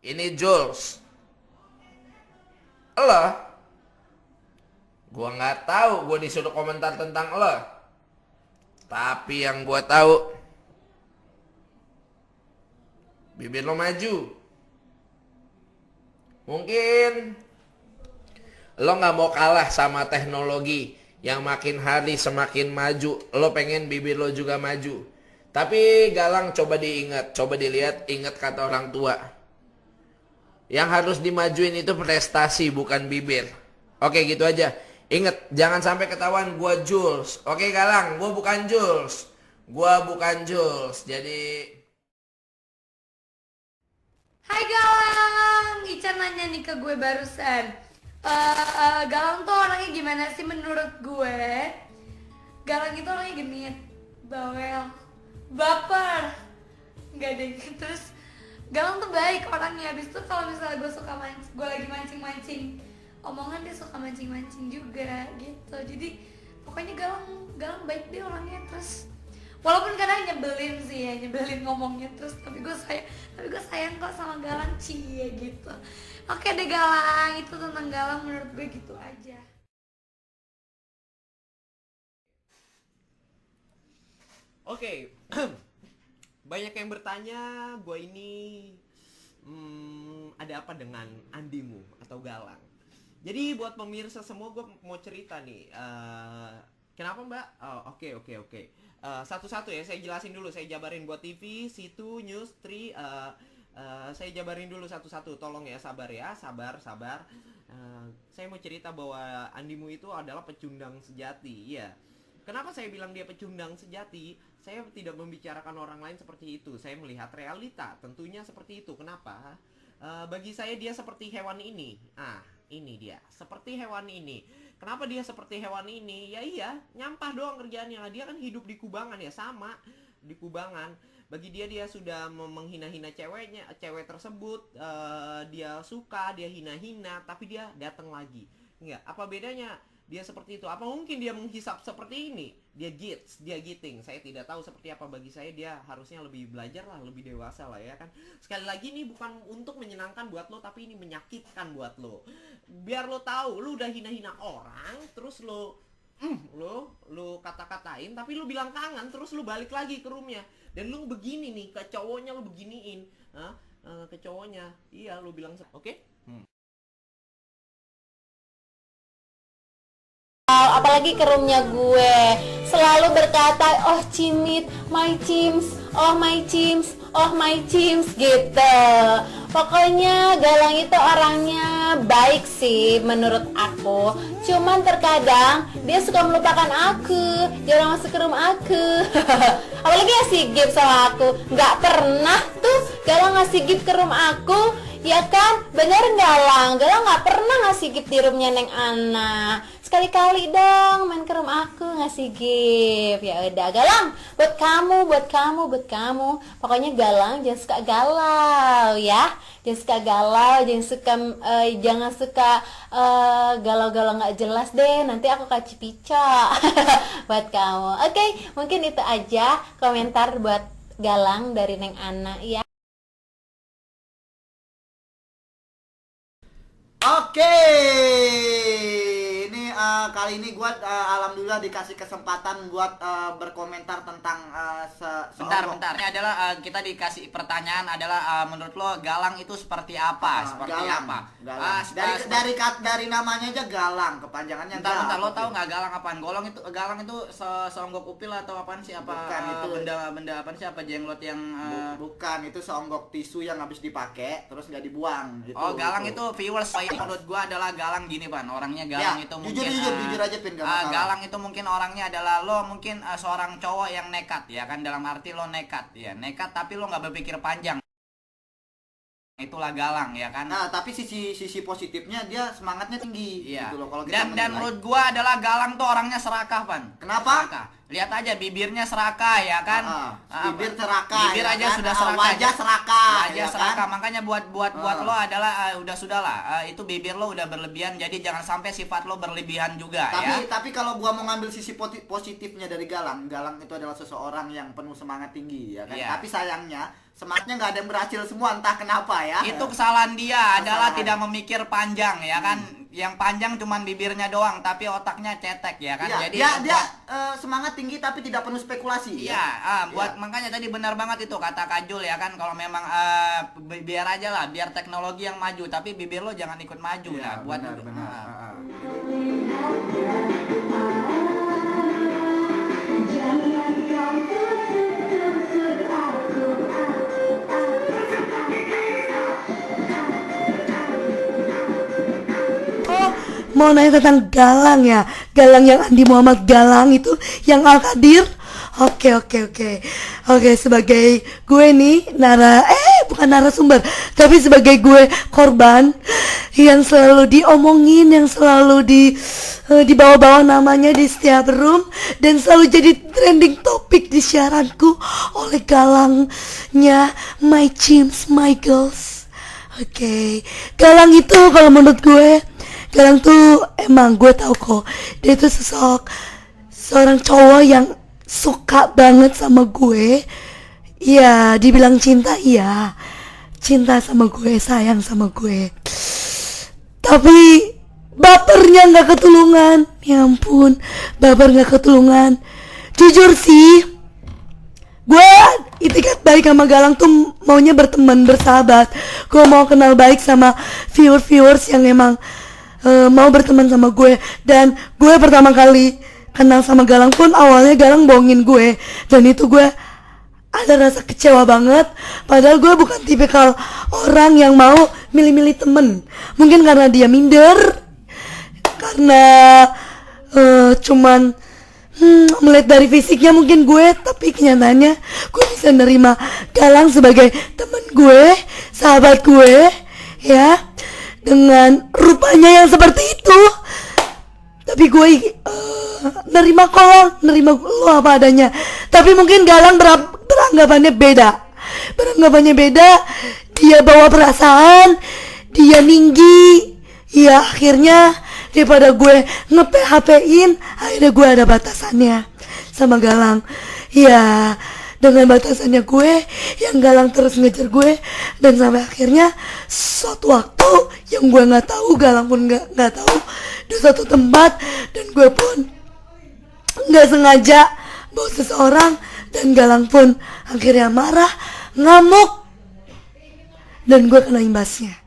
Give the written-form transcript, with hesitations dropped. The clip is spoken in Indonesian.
Ini Jules. Lo? Gua nggak tahu. Gua disuruh komentar tentang lo. Tapi yang gua tahu, bibir lo maju. Mungkin lo nggak mau kalah sama teknologi yang makin hari semakin maju. Lo pengen bibir lo juga maju. Tapi Galang, coba diingat, coba dilihat, ingat kata orang tua. Yang harus dimajuin itu prestasi, bukan bibir. Oke, gitu aja. Ingat, jangan sampai ketahuan gua Jules. Oke Galang, gua bukan Jules. Gua bukan Jules. Jadi Hai Galang, Ica nanya nih ke gue barusan. Galang tuh orangnya gimana sih menurut gue? Galang itu orangnya genit, bawel, baper, nggak deh. Terus Galang tuh baik orangnya. Habis itu kalau misalnya gue suka gue lagi mancing-mancing omongan, dia suka mancing-mancing juga gitu. Jadi pokoknya Galang baik deh orangnya. Terus walaupun kadang nyebelin sih ya, nyebelin ngomongnya terus, tapi gue sayang kok sama Galang, cie gitu. Oke deh Galang, itu tentang Galang menurut gue gitu aja. Oke, banyak yang bertanya, gue ini ada apa dengan Andimu atau Galang? Jadi buat pemirsa semua, gue mau cerita nih. Kenapa Mbak? Oh, oke. Satu-satu ya, saya jelasin dulu. Saya jabarin buat TV, situ, news, tri. Saya jabarin dulu satu-satu. Tolong ya, sabar ya, sabar. Saya mau cerita bahwa Andimu itu adalah pecundang sejati. Iya. Kenapa saya bilang dia pecundang sejati? Saya tidak membicarakan orang lain seperti itu. Saya melihat realita, tentunya seperti itu. Kenapa? Bagi saya dia seperti hewan ini. Ini dia, seperti hewan ini. Kenapa dia seperti hewan ini? Ya iya, nyampah doang kerjaannya. Dia kan hidup di kubangan ya, sama di kubangan. Bagi dia sudah menghina-hina cewek tersebut. Dia suka, dia hina-hina, tapi dia datang lagi. Enggak, apa bedanya dia seperti itu? Apa mungkin dia menghisap seperti ini? Dia giting. Saya tidak tahu seperti apa. Bagi saya dia harusnya lebih belajar lah, lebih dewasa lah ya kan. Sekali lagi ini bukan untuk menyenangkan buat lo, tapi ini menyakitkan buat lo. Biar lo tahu, lo udah hina-hina orang, terus lo kata-katain, tapi lo bilang kangen, terus lo balik lagi ke roomnya. Dan lo begini nih, ke cowoknya lo beginiin. Ke cowoknya, iya lo bilang, oke? Apalagi ke roomnya gue selalu berkata, oh cimit, my cims, oh my cims, oh my cims gitu. Pokoknya Galang itu orangnya baik sih menurut aku. Cuman terkadang dia suka melupakan aku, jarang masuk ke room aku. Apalagi ngasih gift sama aku. Nggak pernah tuh Galang ngasih gift ke room aku. Ya kan, bener Galang nggak pernah ngasih gift di roomnya Neng Ana. Sekali-kali dong main ke room aku ngasih gift. Ya udah Galang, buat kamu. Pokoknya Galang jangan suka galau ya. Jangan suka galau-galau nggak jelas deh. Nanti aku kasih pica buat kamu. Oke, mungkin itu aja komentar buat Galang dari Neng Ana ya. Oke, ini kali ini gue alhamdulillah dikasih kesempatan buat berkomentar tentang Bentar. Ini adalah kita dikasih pertanyaan adalah menurut lo Galang itu seperti apa? Galang. Dari namanya aja Galang, kepanjangannya Bentar, lo tahu nggak Galang apaan? Galang itu seonggok upil atau apaan sih? Bukan, itu benda apaan sih? Apa jenglot yang bukan, itu seonggok tisu yang habis dipakai terus nggak dibuang gitu. Oh, Galang itu viewers. Menurut gua adalah Galang gini, Pan. Orangnya Galang ya, itu mungkin jujur aja Pin, Galang itu mungkin orangnya adalah lo mungkin seorang cowok yang nekat ya kan, dalam arti lo nekat tapi lo nggak berpikir panjang. Itulah Galang ya kan. Nah, tapi sisi positifnya dia semangatnya tinggi iya. gitu loh kalau kita dan menurut gua adalah Galang tuh orangnya serakah, Pan. Kenapa? Lihat aja bibirnya serakah ya kan. Bibir serakah. Bibir ya aja kan? sudah serakah. Wajah serakah. Wajah ya serakah. kan? Makanya buat lo adalah sudahlah. Itu bibir lo udah berlebihan. Jadi jangan sampai sifat lo berlebihan juga ya. Tapi kalau gua mau ngambil sisi positifnya dari Galang itu adalah seseorang yang penuh semangat tinggi ya kan. Iya. Tapi sayangnya semangatnya nggak ada yang berhasil semua, entah kenapa ya. Itu kesalahan dia adalah tidak memikir panjang ya kan. Yang panjang cuman bibirnya doang tapi otaknya cetek ya kan. Iya, Jadi dia semangat tinggi tapi tidak penuh spekulasi. Iya, makanya tadi benar banget itu kata Kajul ya kan, kalau memang biar aja lah, biar teknologi yang maju tapi bibir lo jangan ikut maju. Iya, Nah, buat benar. Mau nanya tentang Galang ya. Galang yang Andi Muhammad Galang itu yang Al-Qadir. Oke, sebagai gue nih bukan narasumber, tapi sebagai gue korban yang selalu diomongin, yang selalu dibawa-bawa namanya di setiap room dan selalu jadi trending topik di siaranku oleh Galangnya My Chims, My Girls. Oke, Galang itu kalau menurut gue, Galang tuh emang gue tahu kok dia tuh seorang cowok yang suka banget sama gue. Iya, dibilang cinta, iya, cinta sama gue, sayang sama gue. Tapi bapernya nggak ketulungan. Ya ampun, baper nggak ketulungan. Jujur sih, gue itikat baik sama Galang tuh maunya berteman, bersahabat. Gue mau kenal baik sama viewers yang emang mau berteman sama gue. Dan gue pertama kali kenal sama Galang pun awalnya Galang bohongin gue, dan itu gue ada rasa kecewa banget. Padahal gue bukan tipikal orang yang mau milih-milih temen. Mungkin karena dia minder, karena cuman melihat dari fisiknya mungkin gue, tapi kenyataannya gue bisa nerima Galang sebagai temen gue, sahabat gue ya, dengan rupanya yang seperti itu. Tapi gue nerima lo apa adanya. Tapi mungkin Galang beranggapannya beda. Dia bawa perasaan, dia tinggi. Ya akhirnya daripada gue nge-PHP-in, akhirnya gue ada batasannya sama Galang. Ya dengan batasannya gue, yang Galang terus ngejar gue, dan sampai akhirnya suatu waktu yang gue nggak tahu, Galang pun nggak tahu, di suatu tempat, dan gue pun nggak sengaja bawa seseorang, dan Galang pun akhirnya marah, ngamuk, dan gue kena imbasnya.